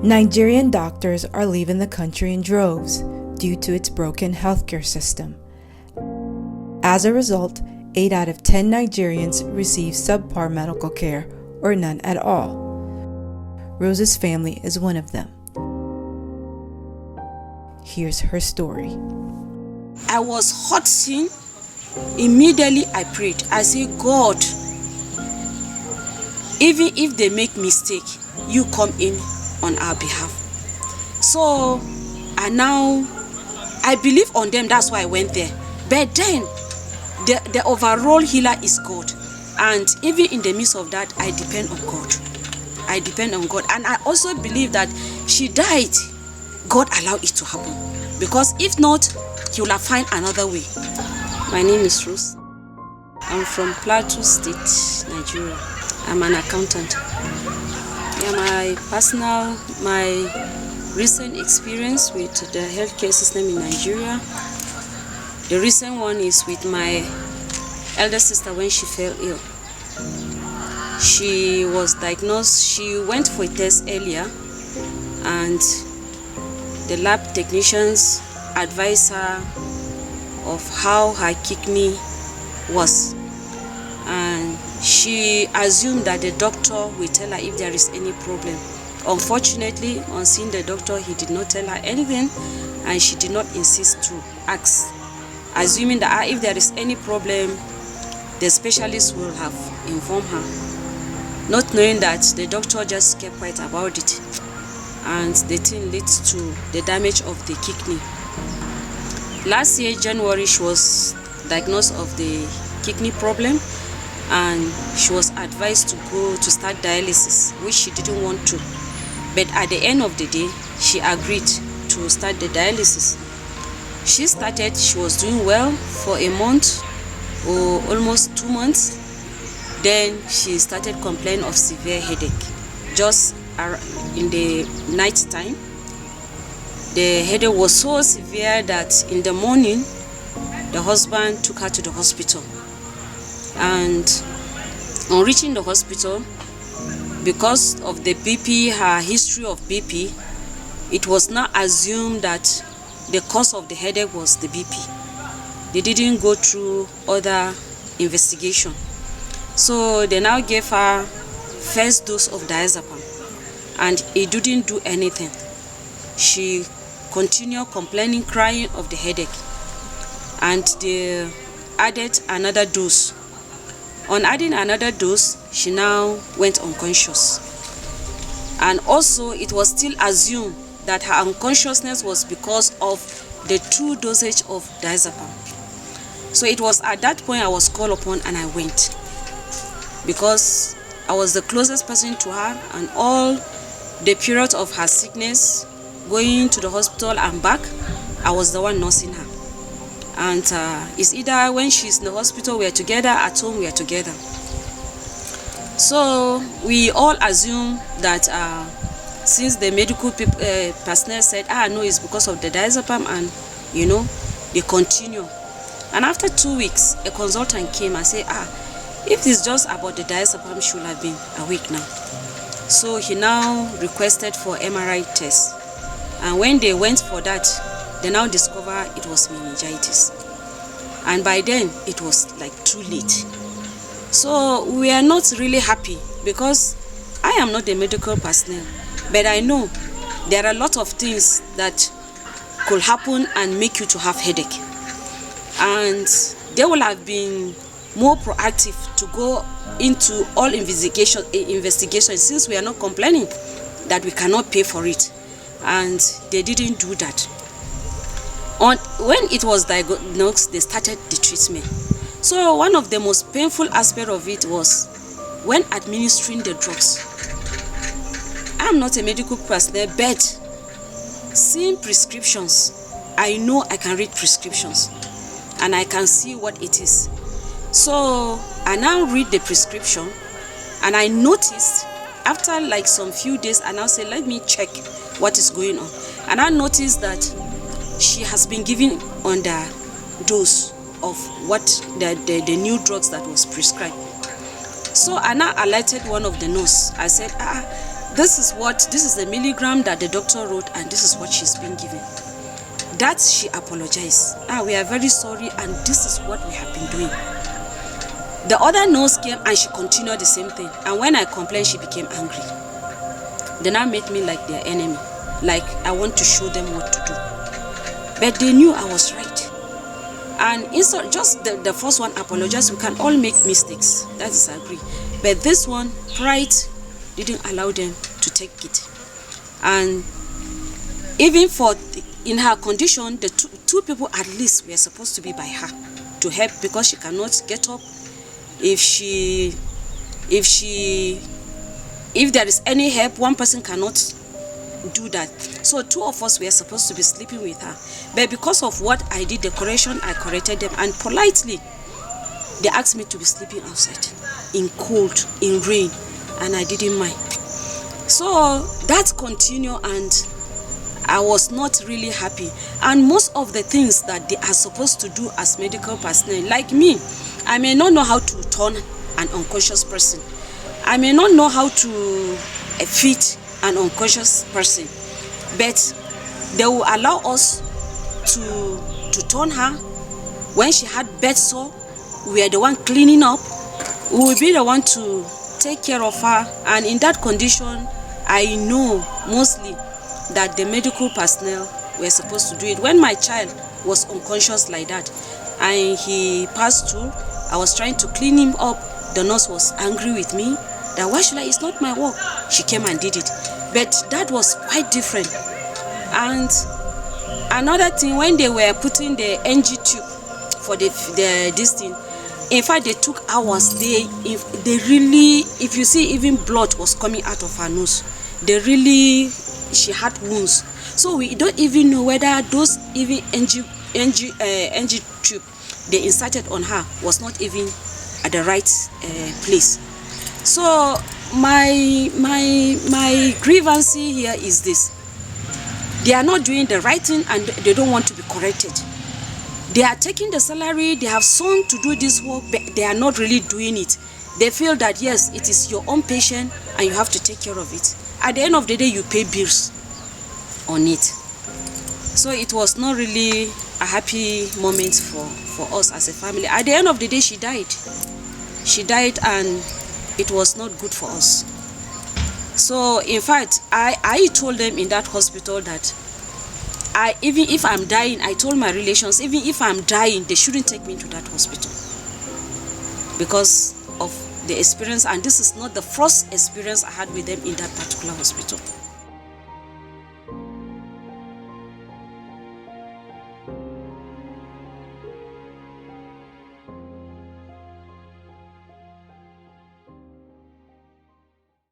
Nigerian doctors are leaving the country in droves due to its broken healthcare system. As a result, 8 out of 10 Nigerians receive subpar medical care or none at all. Rose's family is one of them. Here's her story. I was hot sin. Immediately I prayed. I said, God, even if they make mistake, you come in on our behalf. So, and now I believe on them, that's why I went there. But then, the overall healer is God. And even in the midst of that, I depend on God. I depend on God. And I also believe that she died. God allowed it to happen. Because if not, he will have found another way. My name is Rose. I'm from Plateau State, Nigeria. I'm an accountant. Yeah, my recent experience with the healthcare system in Nigeria. The recent one is with my elder sister when she fell ill. She was diagnosed, she went for a test earlier, and the lab technicians advised her of how her kidney was. And she assumed that the doctor will tell her if there is any problem. Unfortunately, on seeing the doctor, he did not tell her anything, and she did not insist to ask, assuming that if there is any problem, the specialist will have informed her, not knowing that the doctor just kept quiet about it, and the thing leads to the damage of the kidney. Last year, January, she was diagnosed of the kidney problem, and she was advised to go to start dialysis, which she didn't want to. But at the end of the day, she agreed to start the dialysis. She started, she was doing well for a month or almost 2 months. Then she started complaining of severe headache. Just in the night time, the headache was so severe that in the morning, the husband took her to the hospital. And on reaching the hospital, because of the BP, her history of BP, it was not assumed that the cause of the headache was the BP. They didn't go through other investigation. So they now gave her first dose of diazepam, and it didn't do anything. She continued complaining, crying of the headache, and they added another dose. On adding another dose, she now went unconscious. And also, it was still assumed that her unconsciousness was because of the 2 dosage of diazepam. So it was at that point I was called upon, and I went, because I was the closest person to her, and all the period of her sickness, going to the hospital and back, I was the one nursing her. And it's either when she's in the hospital, we are together, at home, we are together. So we all assume that since the medical personnel said, no, it's because of the diazepam, and they continue. And after 2 weeks, a consultant came and said, if it's just about the diazepam, she should have been awake now. So he now requested for MRI test. And when they went for that, they now discovered it was meningitis. And by then, it was like too late. So we are not really happy, because I am not a medical personnel, but I know there are a lot of things that could happen and make you to have headache. And they will have been more proactive to go into all investigation since we are not complaining that we cannot pay for it. And they didn't do that. When it was diagnosed, they started the treatment. So one of the most painful aspects of it was when administering the drugs. I'm not a medical personnel, but seeing prescriptions, I know I can read prescriptions, and I can see what it is. So I now read the prescription, and I noticed after like some few days, I now say, let me check what is going on. And I noticed that she has been given under dose of what the new drugs that was prescribed. So I now alerted one of the nurse. I said, this is the milligram that the doctor wrote, and this is what she's been given. That she apologized. We are very sorry, and this is what we have been doing. The other nurse came and she continued the same thing. And when I complained, she became angry. They now made me like their enemy. Like I want to show them what to do. But they knew I was right. And instead, just the first one, apologize. We can all make mistakes. That is agree. But this one, pride didn't allow them to take it. And even in her condition, the two people at least were supposed to be by her to help, because she cannot get up. If there is any help, one person cannot do that. So two of us were supposed to be sleeping with her. But because of what I did, the correction, I corrected them, and politely they asked me to be sleeping outside in cold, in rain, and I didn't mind. So that continued, and I was not really happy. And most of the things that they are supposed to do as medical personnel, like me, I may not know how to turn an unconscious person. I may not know how to feed an unconscious person. But they will allow us to turn her. When she had bed sore, we are the one cleaning up. We will be the one to take care of her. And in that condition, I know mostly that the medical personnel were supposed to do it. When my child was unconscious like that and he passed through, I was trying to clean him up. The nurse was angry with me that why should I? It's not my work. She came and did it. But that was quite different. And another thing, when they were putting the NG tube for this thing, in fact, they took hours. They really, if you see, even blood was coming out of her nose. She had wounds. So we don't even know whether those even NG tube they inserted on her was not even at the right place. So my grievance here is this: they are not doing the right thing, and they don't want to be corrected. They are taking the salary, they have someone to do this work, but they are not really doing it. They feel that yes, it is your own patient and you have to take care of it. At the end of the day, you pay bills on it. So it was not really a happy moment for us as a family. At the end of the day, she died. She died, and it was not good for us. So in fact, I told them in that hospital that even if I'm dying, I told my relations, even if I'm dying, they shouldn't take me to that hospital because of the experience. And this is not the first experience I had with them in that particular hospital.